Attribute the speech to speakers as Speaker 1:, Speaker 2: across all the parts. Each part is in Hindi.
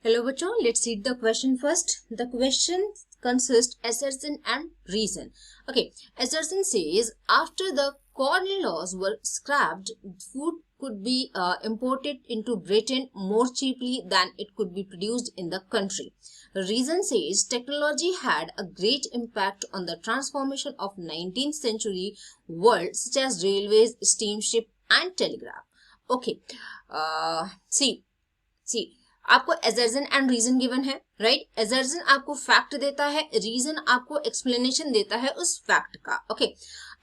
Speaker 1: Hello bachon, let's read the question first. The question consists assertion and reason. Okay, assertion says after the corn laws were scrapped, food could be imported into Britain more cheaply than it could be produced in the country. Reason says technology had a great impact on the transformation of 19th century world, such as railways, steamship and telegraph. Okay, see आपको assertion एंड रीजन गिवन है, राइट। assertion आपको फैक्ट देता है, रीजन आपको एक्सप्लेनेशन देता है उस फैक्ट का। ओके,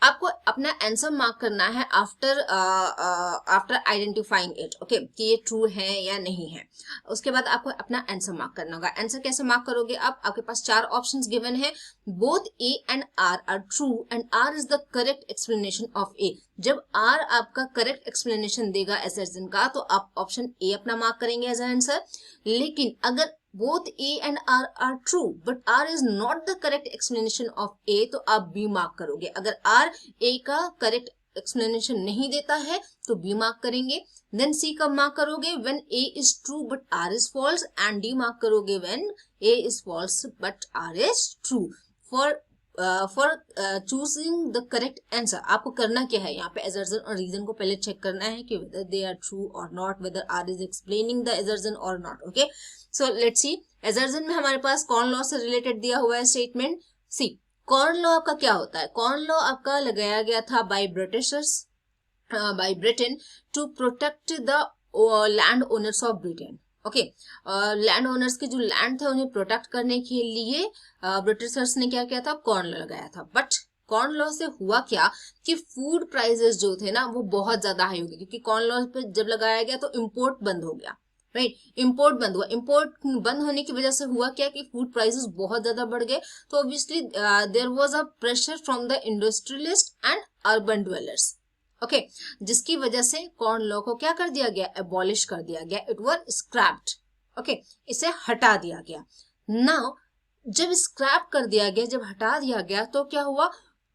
Speaker 1: आपको अपना आंसर मार्क करना है आफ्टर आइडेंटिफाइंग इट, ओके, कि ये ट्रू है या नहीं है। उसके बाद आपको अपना आंसर मार्क करना होगा। आंसर कैसे मार्क करोगे आप? आपके पास 4 ऑप्शंस गिवन है। Both A and R are true and R is the correct explanation of A. जब आर आपका करेक्ट एक्सप्लेनेशन देगा assertion का, तो आप ऑप्शन ए अपना मार्क करेंगे एज आंसर। लेकिन अगर both A and R are true but R is not the correct explanation of A, तो आप B मार्क करोगे। अगर R A का करेक्ट एक्सप्लेनेशन नहीं देता है तो B मार्क करेंगे। देन C कब मार्क करोगे? when A is true but R is false, and D mark करोगे when A is false but R is true। For choosing the correct answer आपको करना क्या है? यहाँ पे assertion और रीजन को पहले चेक करना है कि whether they are true or not, whether R is explaining the assertion or not। Okay, so let's see. assertion में हमारे पास कॉर्न लॉ से रिलेटेड दिया हुआ है स्टेटमेंट। सी, कॉर्न लॉ आपका क्या होता है? कॉर्न लॉ आपका लगाया गया था by Britain to protect the land owners of Britain. Okay, land owners के जो लैंड थे उन्हें प्रोटेक्ट करने के लिए ब्रिटिशर्स ने क्या किया था? कॉर्न लॉ लगाया था। बट कॉर्न लॉ से हुआ क्या कि फूड प्राइसेस जो थे ना वो बहुत ज्यादा हाई हो गए, क्योंकि कॉर्न लॉ पे जब लगाया गया तो इम्पोर्ट बंद हो गया, राइट। इम्पोर्ट बंद हुआ। इम्पोर्ट बंद होने की वजह से हुआ क्या कि फूड प्राइसेस बहुत ज्यादा बढ़ गए। तो obviously there was a pressure from the industrialist and urban dwellers. Okay, जिसकी वजह से कॉर्न लॉ को क्या कर दिया गया? एबॉलिश कर दिया गया। It was scraped. ओके, इसे हटा दिया गया। नाउ जब स्क्रैप कर दिया गया, जब हटा दिया गया, तो क्या हुआ?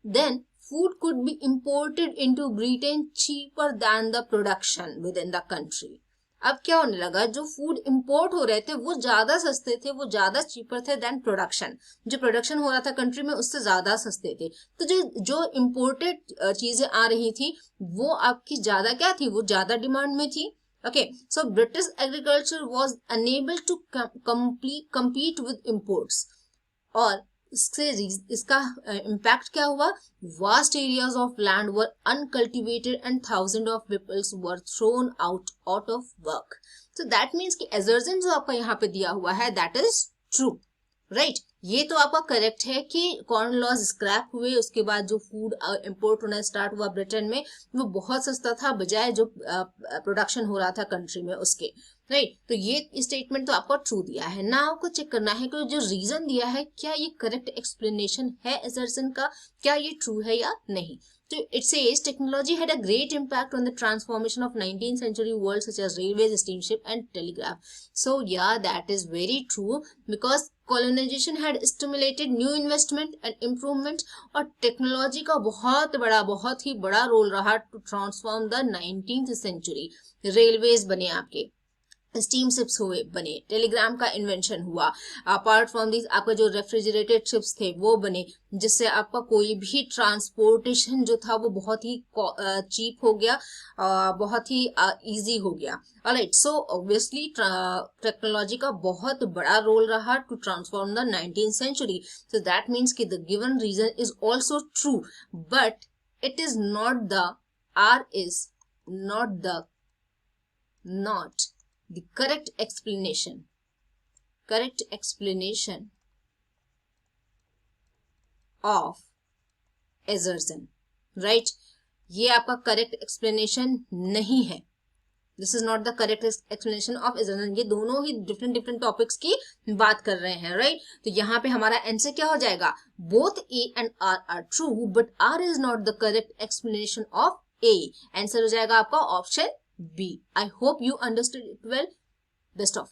Speaker 1: Then food could be imported into Britain cheaper than the production within the country. अब क्या होने लगा? जो फूड इंपोर्ट हो रहे थे वो ज्यादा सस्ते थे, वो ज्यादा चीपर थे देन प्रोडक्शन। जो प्रोडक्शन हो रहा था कंट्री में उससे ज्यादा सस्ते थे। तो जो इंपोर्टेड चीजें आ रही थी वो आपकी ज्यादा क्या थी? वो ज्यादा डिमांड में थी। Okay, so British agriculture was unable to compete with imports. और इसका इम्पैक्ट क्या हुआ? Vast areas of land were uncultivated and thousand of peoples were thrown out of work. So that means कि assertion जो आपका यहाँ पे दिया हुआ है दैट इज ट्रू, राइट। ये तो आपका करेक्ट है कि कॉर्न लॉज स्क्रैप हुए, उसके बाद जो फूड इंपोर्ट होना स्टार्ट हुआ ब्रिटेन में वो बहुत सस्ता था बजाय जो प्रोडक्शन हो रहा था कंट्री में उसके, राइट। तो ये स्टेटमेंट तो आपको ट्रू दिया है ना। आपको चेक करना है कि जो रीजन दिया है क्या ये करेक्ट एक्सप्लेनेशन है assertion का, क्या ये ट्रू है या नहीं। So it says technology had a great impact on the transformation of 19th century world, such as railways, steamship and telegraph. So yeah, that is very true because colonization had stimulated new investment and improvement, और टेक्नोलॉजी का बहुत ही बड़ा रोल रहा to transform the 19th century। Railways बने आपके, स्टीम शिप्स हुए बने, टेलीग्राम का इन्वेंशन हुआ, अपार्ट फ्रॉम दिस आपका जो रेफ्रिजरेटेड शिप्स थे वो बने, जिससे आपका कोई भी ट्रांसपोर्टेशन जो था वो बहुत ही चीप हो गया, बहुत ही इजी हो गया। ऑलराइट, सो ऑब्वियसली टेक्नोलॉजी का बहुत बड़ा रोल रहा to transform the 19th century. So that means कि the given reason is also true but it is not the R is not the correct explanation of assertion, right। ये आपका करेक्ट एक्सप्लेनेशन नहीं है। This is not the correct explanation of assertion। ये दोनों ही डिफरेंट टॉपिक्स की बात कर रहे हैं, राइट। तो यहाँ पे हमारा आंसर क्या हो जाएगा? Both A and R are true but R is not the correct explanation of A. Answer हो जाएगा आपका option B. I hope you understood it well. Best of